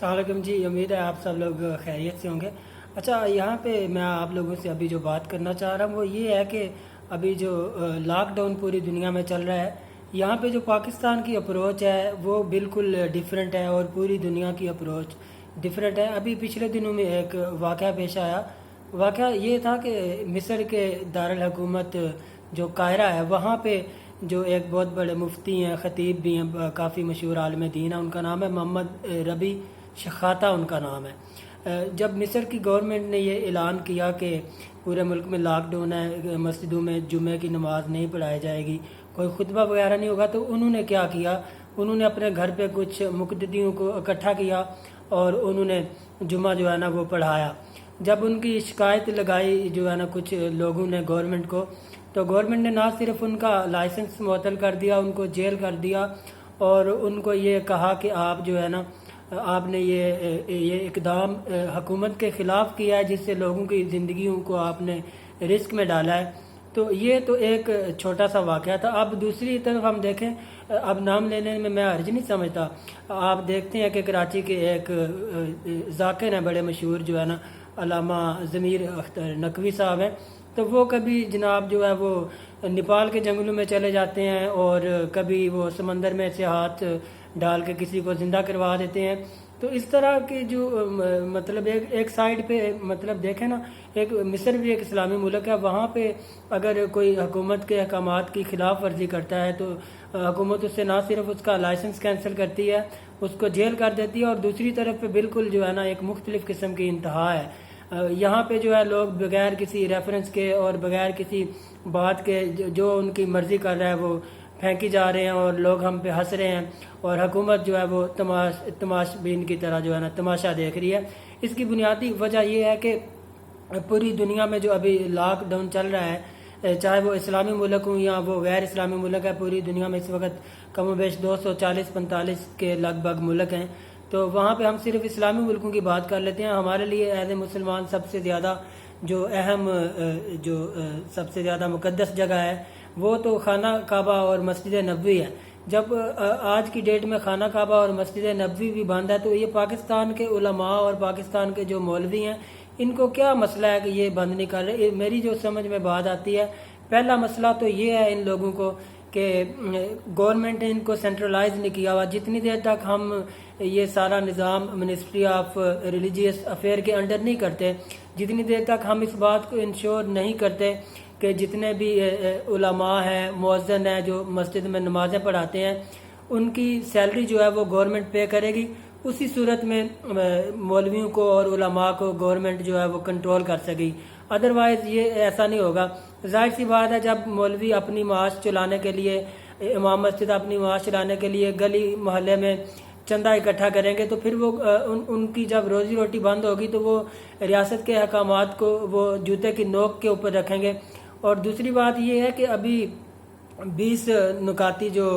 अस्सलाम वालेकुम जी। उम्मीद है आप सब लोग खैरियत से होंगे। अच्छा, यहाँ पे मैं आप लोगों से अभी जो बात करना चाह रहा हूँ वो ये है कि अभी जो लॉकडाउन पूरी दुनिया में चल रहा है, यहाँ पे जो पाकिस्तान की अप्रोच है वो बिल्कुल डिफरेंट है और पूरी दुनिया की अप्रोच डिफरेंट है। अभी पिछले दिनों में एक वाक़या पेश आया। वाक़या ये था कि मिस्र के दारुल हुकूमत जो कायरा है, वहाँ पे जो एक बहुत बड़े मुफ्ती हैं, ख़तीब भी हैं, काफ़ी मशहूर आलिम दीन है, उनका नाम है मोहम्मद रबी शखाता उनका नाम है। जब मिस्र की गवर्नमेंट ने ये ऐलान किया कि पूरे मुल्क में लॉकडाउन है, मस्जिदों में जुमे की नमाज नहीं पढ़ाई जाएगी, कोई खुतबा वगैरह नहीं होगा, तो उन्होंने क्या किया, उन्होंने अपने घर पे कुछ मुक़द्दियों को इकट्ठा किया और उन्होंने जुमा जो है ना वो पढ़ाया। जब उनकी शिकायत लगाई जो है ना कुछ लोगों ने गवर्नमेंट को, तो गवर्नमेंट ने ना सिर्फ उनका लाइसेंस मुअत्तल कर दिया, उनको जेल कर दिया और उनको ये कहा कि आप जो है ना आपने ये इकदाम हुकूमत के ख़िलाफ़ किया है, जिससे लोगों की ज़िंदगियों को आपने रिस्क में डाला है। तो ये तो एक छोटा सा वाक़या था। अब दूसरी तरफ हम देखें, अब नाम लेने में मैं हर्ज नहीं समझता। आप देखते हैं कि कराची के एक ज़ाकिर हैं बड़े मशहूर जो है ना, अल्लामा ज़मीर अख्तर नकवी साहब हैं। तो वो कभी जनाब जो है वो नेपाल के जंगलों में चले जाते हैं और कभी वो समंदर में से हाथ डाल के किसी को ज़िंदा करवा देते हैं। तो इस तरह की जो मतलब एक साइड पे मतलब देखें ना, एक मिस्र भी एक इस्लामी मुल्क है, वहाँ पे अगर कोई हुकूमत के अहकामात की खिलाफ वर्जी करता है तो हुकूमत उससे ना सिर्फ उसका लाइसेंस कैंसिल करती है, उसको जेल कर देती है, और दूसरी तरफ पे बिल्कुल जो है ना एक मुख्तलिफ किस्म की इंतहा है। यहाँ पे जो है लोग बगैर किसी रेफरेंस के और बगैर किसी बात के जो उनकी मर्ज़ी कर रहा है वो फेंकी जा रहे हैं और लोग हम पे हंस रहे हैं, और हुकूमत जो है वो तमाशबीन की तरह जो है ना तमाशा देख रही है। इसकी बुनियादी वजह ये है कि पूरी दुनिया में जो अभी लॉकडाउन चल रहा है, चाहे वो इस्लामी मुल्क हो या वो गैर इस्लामी मुल्क है, पूरी दुनिया में इस वक्त कम व बेश 240-45 के लगभग मुल्क हैं। तो वहाँ पे हम सिर्फ इस्लामी मुल्कों की बात कर लेते हैं। हमारे लिए एज ए मुसलमान सबसे ज़्यादा जो अहम सबसे ज़्यादा मुक़द्दस जगह है वो तो खाना काबा और मस्जिद नबवी है। जब आज की डेट में खाना काबा और मस्जिद नबवी भी बंद है, तो ये पाकिस्तान के उलमा और पाकिस्तान के जो मौलवी हैं, इनको क्या मसला है कि ये बंद नहीं कर रहे। मेरी जो समझ में बात आती है, पहला मसला तो ये है इन लोगों को कि गवर्नमेंट ने इनको सेंट्रलाइज नहीं किया हुआ। जितनी देर तक हम ये सारा निज़ाम मिनिस्ट्री ऑफ रिलीजियस अफेयर के अंडर नहीं करते, जितनी देर तक हम इस बात को इंश्योर नहीं करते कि जितने भी उलमा हैं, मुअज्जिन हैं, जो मस्जिद में नमाज़ें पढ़ाते हैं, उनकी सैलरी जो है वो गवर्नमेंट पे करेगी, उसी सूरत में मौलवियों को और उलमा को गवर्नमेंट जो है वो कंट्रोल कर सकेगी। अदरवाइज़ ये ऐसा नहीं होगा। जाहिर सी बात है, जब मौलवी अपनी माश चलाने के लिए, इमाम मस्जिद अपनी माश चलाने के लिए गली मोहल्ले में चंदा इकट्ठा करेंगे, तो फिर वो उनकी जब रोज़ी रोटी बंद होगी तो वो रियासत के अहकामात को वो जूते की नोक के ऊपर रखेंगे। और दूसरी बात ये है कि अभी 20 नुकाती जो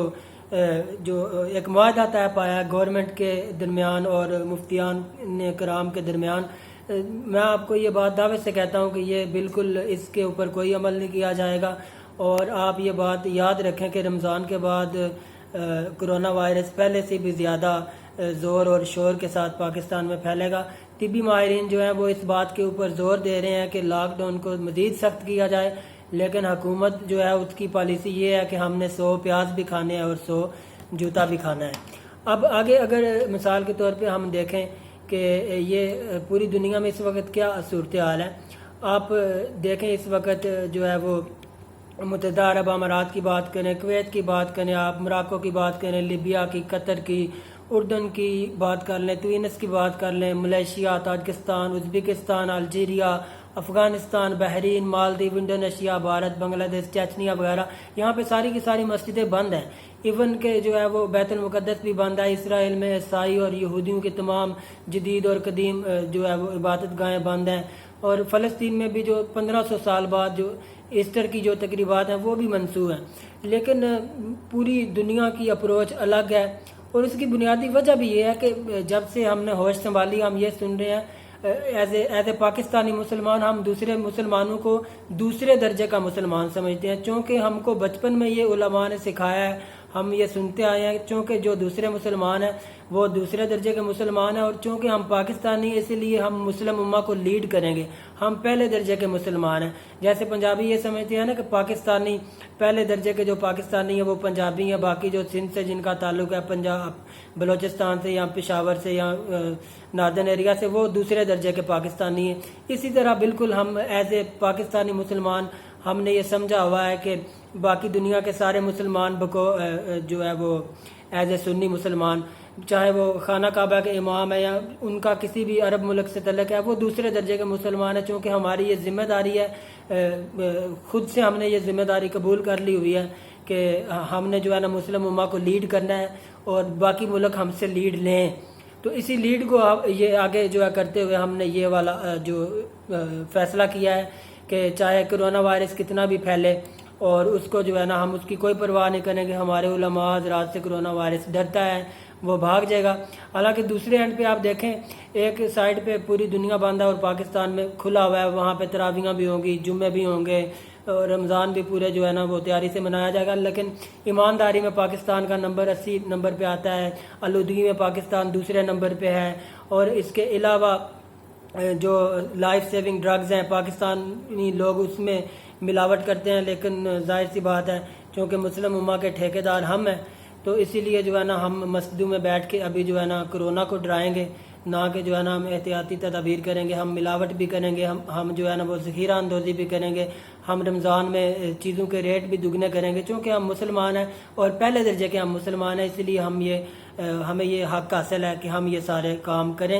एक मुआहदा तय पाया गवर्नमेंट के दरमियान और मुफ्तियान कराम के दरमियान, मैं आपको ये बात दावे से कहता हूँ कि ये बिल्कुल इसके ऊपर कोई अमल नहीं किया जाएगा। और आप ये बात याद रखें कि रमज़ान के बाद कोरोना वायरस पहले से भी ज़्यादा ज़ोर और शोर के साथ पाकिस्तान में फैलेगा। तिब्बी माहिरीन जो हैं वो इस बात के ऊपर ज़ोर दे रहे हैं कि लॉकडाउन को मज़ीद सख्त किया जाए, लेकिन हुकूमत जो है उसकी पॉलिसी ये है कि हमने 100 प्याज भी खाने हैं और 100 जूता भी खाना है। अब आगे अगर मिसाल के तौर पे हम देखें कि ये पूरी दुनिया में इस वक्त क्या सूरत हाल है, आप देखें इस वक्त जो है वो मुत्तहदा अरब अमारात की बात करें, कुवैत की बात करें, आप मोरक्को की बात करें, लीबिया की, कतर की, उर्दन की बात कर लें, तुनिस की बात कर लें, Malaysia, Tajikistan, Uzbekistan, Algeria, Afghanistan, Bahrain, Maldives, Indonesia, Bharat, Bangladesh, Chechnya वगैरह, यहाँ पे सारी की सारी मस्जिदें बंद हैं। इवन के जो है वो बैतुल मुक़द्दस भी बंद है। इसराइल में ईसाई और यहूदियों के तमाम जदीद और कदीम जो है वो इबादत गाहें बंद हैं, और फ़लस्तीन में भी जो 1500 साल बाद जो ईस्टर की जो तकरीबात हैं वो भी मनसूख हैं। लेकिन पूरी दुनिया की अप्रोच अलग है, और इसकी बुनियादी वजह भी ये है कि जब से हमने होश संभाली, हम ये सुन रहे हैं एज ए पाकिस्तानी मुसलमान, हम दूसरे मुसलमानों को दूसरे दर्जे का मुसलमान समझते हैं, चूँकि हमको बचपन में ये उलमा ने सिखाया है, ہم یہ سنتے آئے ہیں چونکہ جو دوسرے مسلمان ہیں وہ دوسرے درجے کے مسلمان ہیں، اور چونکہ ہم پاکستانی ہیں اسی لیے ہم مسلم امہ کو لیڈ کریں گے، ہم پہلے درجے کے مسلمان ہیں۔ جیسے پنجابی یہ سمجھتے ہیں نا کہ پاکستانی پہلے درجے کے جو پاکستانی ہیں وہ پنجابی ہیں، باقی جو سندھ سے جن کا تعلق ہے، پنجاب بلوچستان سے یا پشاور سے یا ناردرن ایریا سے، وہ دوسرے درجے کے پاکستانی ہیں۔ اسی طرح بالکل ہم ایز اے پاکستانی مسلمان ہم نے یہ سمجھا ہوا ہے کہ باقی دنیا کے سارے مسلمان جو ہے وہ ایز اے سنی مسلمان، چاہے وہ خانہ کعبہ کے امام ہے یا ان کا کسی بھی عرب ملک سے تعلق ہے، وہ دوسرے درجے کے مسلمان ہیں، چونکہ ہماری یہ ذمہ داری ہے، خود سے ہم نے یہ ذمہ داری قبول کر لی ہوئی ہے کہ ہم نے جو ہے نا مسلم امہ کو لیڈ کرنا ہے اور باقی ملک ہم سے لیڈ لیں۔ تو اسی لیڈ کو یہ آگے جو ہے کرتے ہوئے ہم نے یہ والا جو فیصلہ کیا ہے کہ چاہے کرونا وائرس کتنا بھی پھیلے اور اس کو جو ہے نا ہم اس کی کوئی پرواہ نہیں کریں گے۔ ہمارے علماء حضرات سے کرونا وائرس ڈرتا ہے، وہ بھاگ جائے گا۔ حالانکہ دوسرے اینڈ پہ آپ دیکھیں، ایک سائڈ پہ پوری دنیا بند ہے اور پاکستان میں کھلا ہوا ہے، وہاں پہ تراویحاں بھی ہوں گی، جمعے بھی ہوں گے، رمضان بھی پورے جو ہے نا وہ تیاری سے منایا جائے گا، لیکن ایمانداری میں پاکستان کا نمبر 80 نمبر پہ آتا ہے، آلودگی میں پاکستان دوسرے نمبر پہ ہے، اور اس کے علاوہ جو لائف سیونگ ڈرگز ہیں پاکستانی لوگ اس میں ملاوٹ کرتے ہیں، لیکن ظاہر سی بات ہے چونکہ مسلم امہ کے ٹھیکیدار ہم ہیں تو اسی لیے جو ہے نا ہم مسجدوں میں بیٹھ کے ابھی جو ہے نا کرونا کو ڈرائیں گے، نہ کہ جو ہے نا ہم احتیاطی تدابیر کریں گے، ہم ملاوٹ بھی کریں گے، ہم جو ہے نا وہ ذخیرہ اندوزی بھی کریں گے، ہم رمضان میں چیزوں کے ریٹ بھی دگنے کریں گے، چونکہ ہم مسلمان ہیں اور پہلے درجے کے ہم مسلمان ہیں، اسی لیے ہمیں یہ حق حاصل ہے کہ ہم یہ سارے کام کریں۔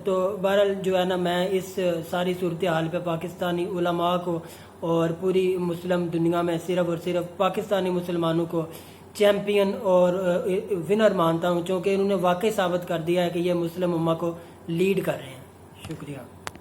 تو بہرحال جو ہے نا میں اس ساری صورتحال پہ پاکستانی علماء کو اور پوری مسلم دنیا میں صرف اور صرف پاکستانی مسلمانوں کو چیمپئن اور ونر مانتا ہوں، چونکہ انہوں نے واقعی ثابت کر دیا ہے کہ یہ مسلم امہ کو لیڈ کر رہے ہیں۔ شکریہ۔